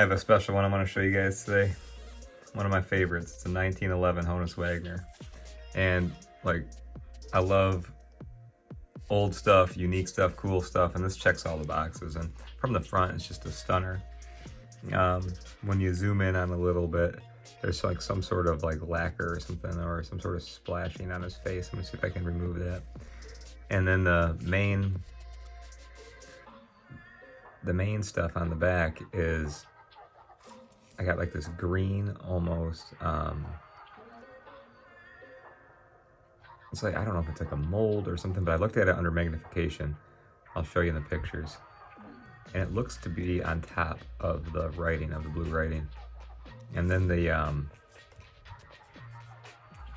have a special one I want to show you guys today. One of my favorites. It's a 1911 Honus Wagner. And like, I love old stuff, unique stuff, cool stuff, and this checks all the boxes. And from the front, it's just a stunner. When you zoom in on a little bit, there's like some sort of like lacquer or something, or some sort of splashing on his face. Let me see if I can remove that. And then the main stuff on the back is, I got like this green almost, it's like, I don't know if it's like a mold or something, but I looked at it under magnification. I'll show you in the pictures. And it looks to be on top of the writing, of the blue writing. And then the,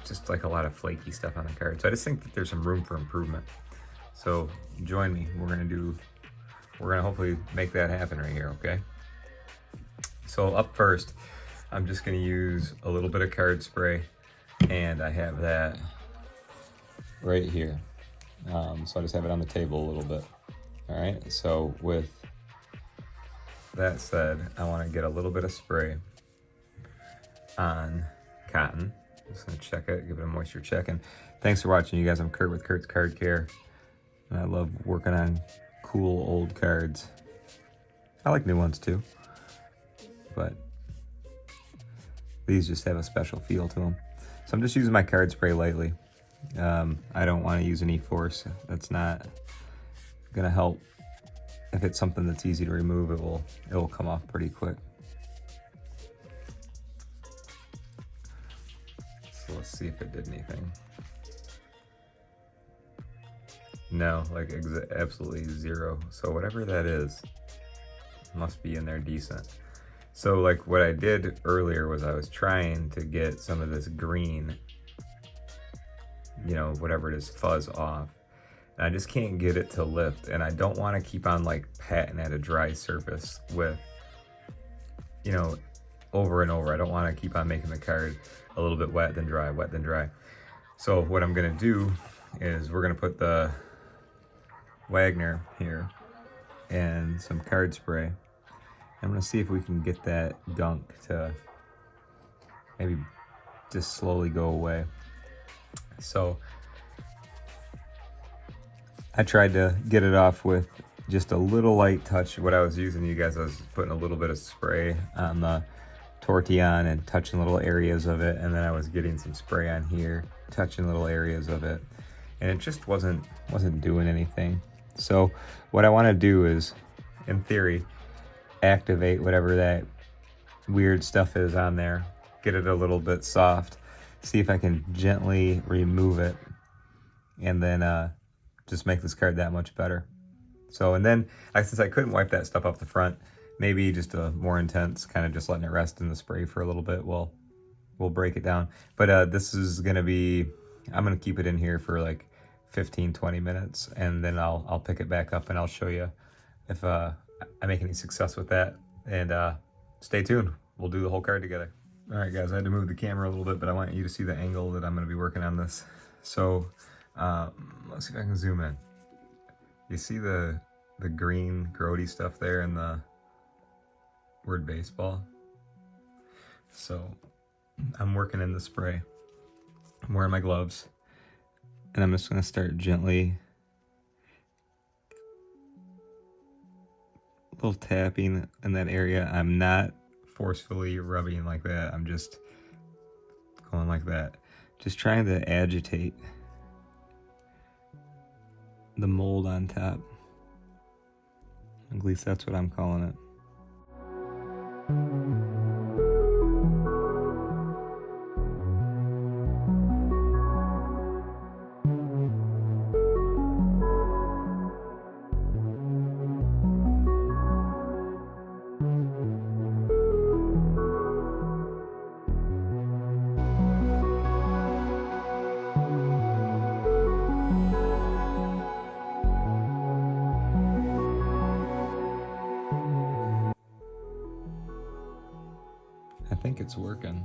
just like a lot of flaky stuff on the card. So I just think that there's some room for improvement. So join me. We're gonna hopefully make that happen right here, okay? So up first, I'm just gonna use a little bit of card spray, and I have that right here. So I just have it on the table a little bit. All right, so with that said, I wanna get a little bit of spray on cotton. Just gonna check it, give it a moisture check. And thanks for watching, you guys. I'm Kurt with Kurt's Card Care, and I love working on cool old cards. I like new ones too, but these just have a special feel to them. So I'm just using my card spray lightly. I don't want to use any force. That's not gonna help. If it's something that's easy to remove, it will come off pretty quick. So let's see if it did anything. No, like absolutely zero. So whatever that is, must be in there decent. So like what I did earlier was I was trying to get some of this green, you know, whatever it is, fuzz off. And I just can't get it to lift. And I don't want to keep on like patting at a dry surface with, you know, over and over. I don't want to keep on making the card a little bit wet, then dry, wet, then dry. So what I'm gonna do is we're gonna put the Wagner here and some card spray. I'm gonna see if we can get that gunk to maybe just slowly go away. So I tried to get it off with just a little light touch. What I was using, you guys, I was putting a little bit of spray on the tortillon and touching little areas of it, and then I was getting some spray on here, touching little areas of it, and it just wasn't doing anything. So what I want to do is, in theory, activate whatever that weird stuff is on there, get it a little bit soft, see if I can gently remove it, and then just make this card that much better. So, and then since I couldn't wipe that stuff off the front, maybe just a more intense, kind of just letting it rest in the spray for a little bit will break it down. But this is gonna be, I'm gonna keep it in here for like 15-20 minutes, and then I'll pick it back up and I'll show you if I make any success with that. And stay tuned, we'll do the whole card together. All right guys, I had to move the camera a little bit, but I want you to see the angle that I'm gonna be working on this. So let's see if I can zoom in. You see the green grody stuff there in the word baseball? So I'm working in the spray. I'm wearing my gloves, and I'm just gonna start gently, a little tapping in that area. I'm not forcefully rubbing like that. I'm just going like that. Just trying to agitate the mold on top. At least that's what I'm calling it. I think it's working.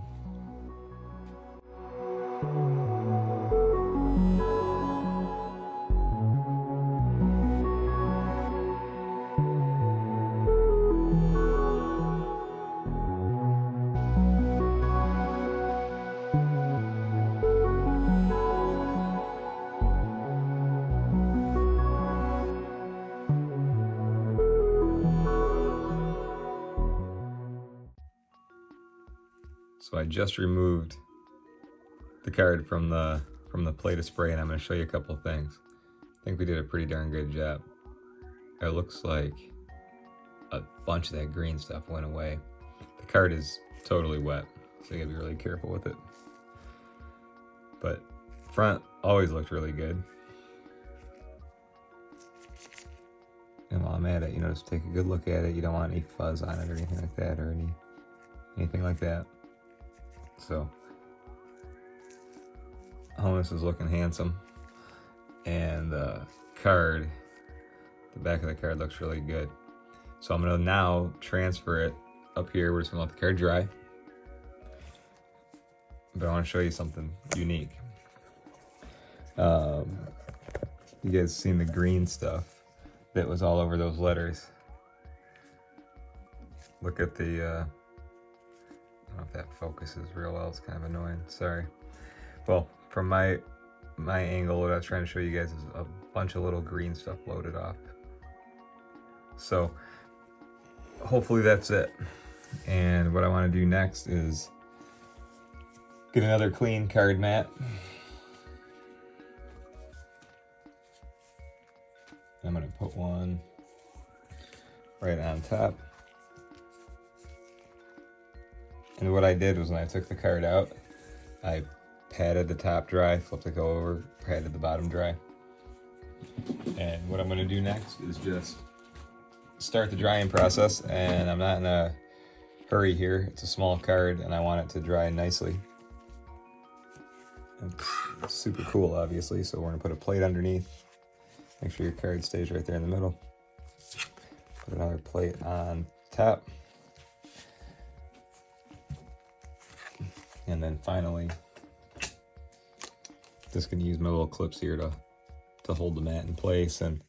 So I just removed the card from the plate of spray, and I'm going to show you a couple things. I think we did a pretty darn good job. It looks like a bunch of that green stuff went away. The card is totally wet, so you gotta be really careful with it. But front always looked really good. And while I'm at it, just take a good look at it. You don't want any fuzz on it or anything like that, or anything like that. So Honus is looking handsome, and the card, the back of the card looks really good. So I'm gonna now transfer it up here. We're just gonna let the card dry. But I wanna show you something unique. You guys seen the green stuff that was all over those letters. Look at the, I don't know if that focuses real well, it's kind of annoying, sorry. Well, from my angle, what I was trying to show you guys is a bunch of little green stuff loaded off. So hopefully that's it. And what I want to do next is get another clean card mat. I'm going to put one right on top. And what I did was when I took the card out, I patted the top dry, flipped the go over, patted the bottom dry. And what I'm going to do next is just start the drying process, and I'm not in a hurry here. It's a small card and I want it to dry nicely. It's super cool, obviously, so we're going to put a plate underneath. Make sure your card stays right there in the middle. Put another plate on top. And then finally, just going to use my little clips here to hold the mat in place and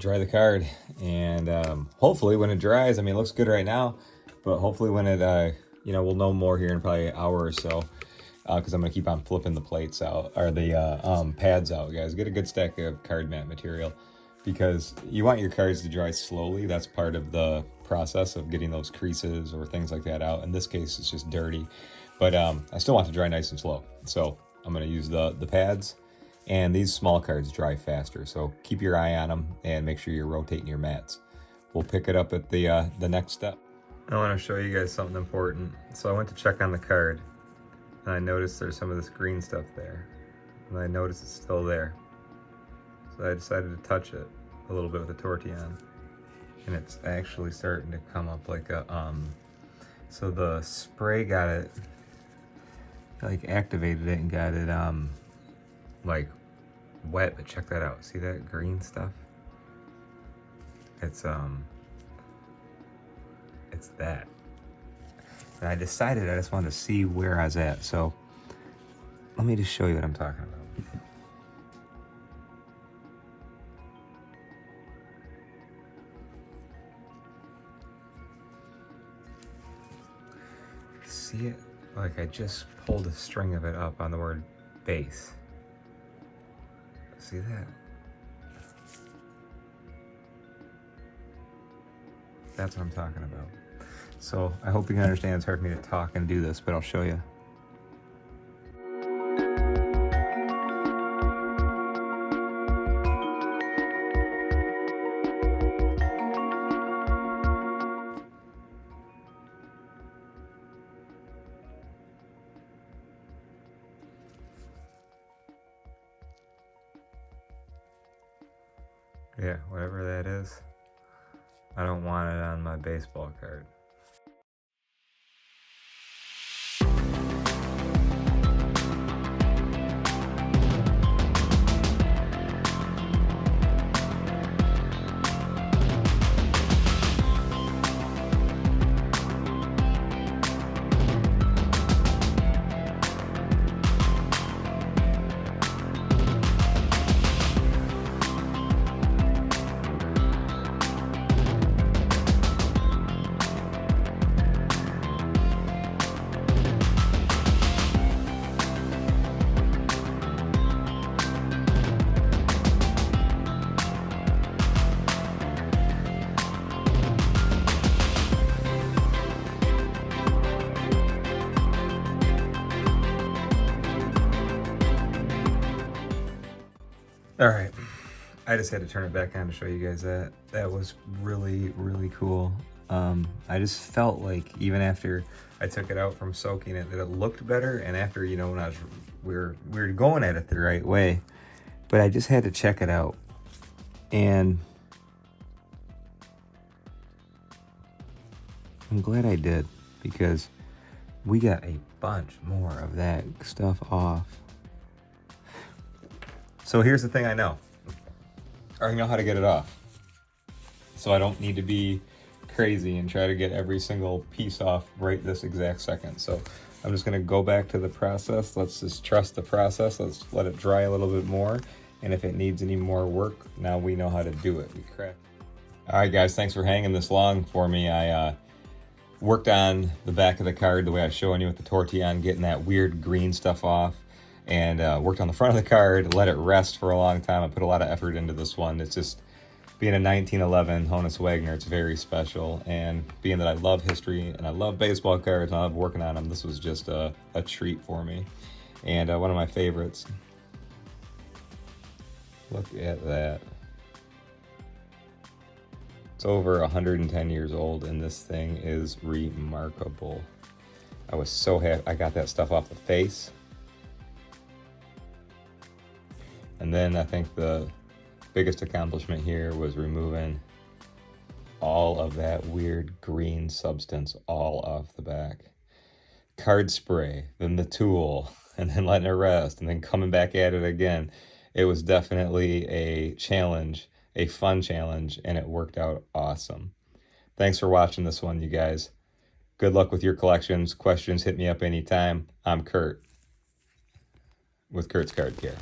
dry the card. And hopefully when it dries, I mean, it looks good right now, but hopefully when it, we'll know more here in probably an hour or so, because I'm going to keep on flipping the plates out, or the pads out, guys. Get a good stack of card mat material, because you want your cards to dry slowly. That's part of the process of getting those creases or things like that out. In this case, it's just dirty, but I still want to dry nice and slow. So I'm going to use the pads, and these small cards dry faster. So keep your eye on them and make sure you're rotating your mats. We'll pick it up at the next step. I want to show you guys something important. So I went to check on the card, and I noticed there's some of this green stuff there, and I noticed it's still there. So I decided to touch it a little bit with a tortillon, and it's actually starting to come up like a, so the spray got it, like activated it and got it, like wet, but check that out. See that green stuff? It's that. And I decided I just wanted to see where I was at, so let me just show you what I'm talking about. See it? Like I just pulled a string of it up on the word base. See that? That's what I'm talking about. So I hope you can understand it's hard for me to talk and do this, but I'll show you. Yeah, whatever that is, I don't want it on my baseball card. All right, I just had to turn it back on to show you guys that. That was really, really cool. I just felt like even after I took it out from soaking it, that it looked better. And after, you know, when we were going at it the right way, but I just had to check it out. And I'm glad I did, because we got a bunch more of that stuff off. So here's the thing I know. I know how to get it off. So I don't need to be crazy and try to get every single piece off right this exact second. So I'm just gonna go back to the process. Let's just trust the process. Let's let it dry a little bit more. And if it needs any more work, now we know how to do it. We crack. All right, guys, thanks for hanging this long for me. I worked on the back of the card the way I was showing you with the Tortillon, getting that weird green stuff off, and worked on the front of the card, let it rest for a long time. I put a lot of effort into this one. It's just, being a 1911 Honus Wagner, it's very special, and being that I love history and I love baseball cards and I love working on them, this was just a treat for me, and one of my favorites. Look at that. It's over 110 years old, and this thing is remarkable. I was so happy I got that stuff off the face. And then I think the biggest accomplishment here was removing all of that weird green substance all off the back. Card spray, then the tool, and then letting it rest, and then coming back at it again. It was definitely a challenge, a fun challenge, and it worked out awesome. Thanks for watching this one, you guys. Good luck with your collections. Questions, hit me up anytime. I'm Kurt with Kurt's Card Care.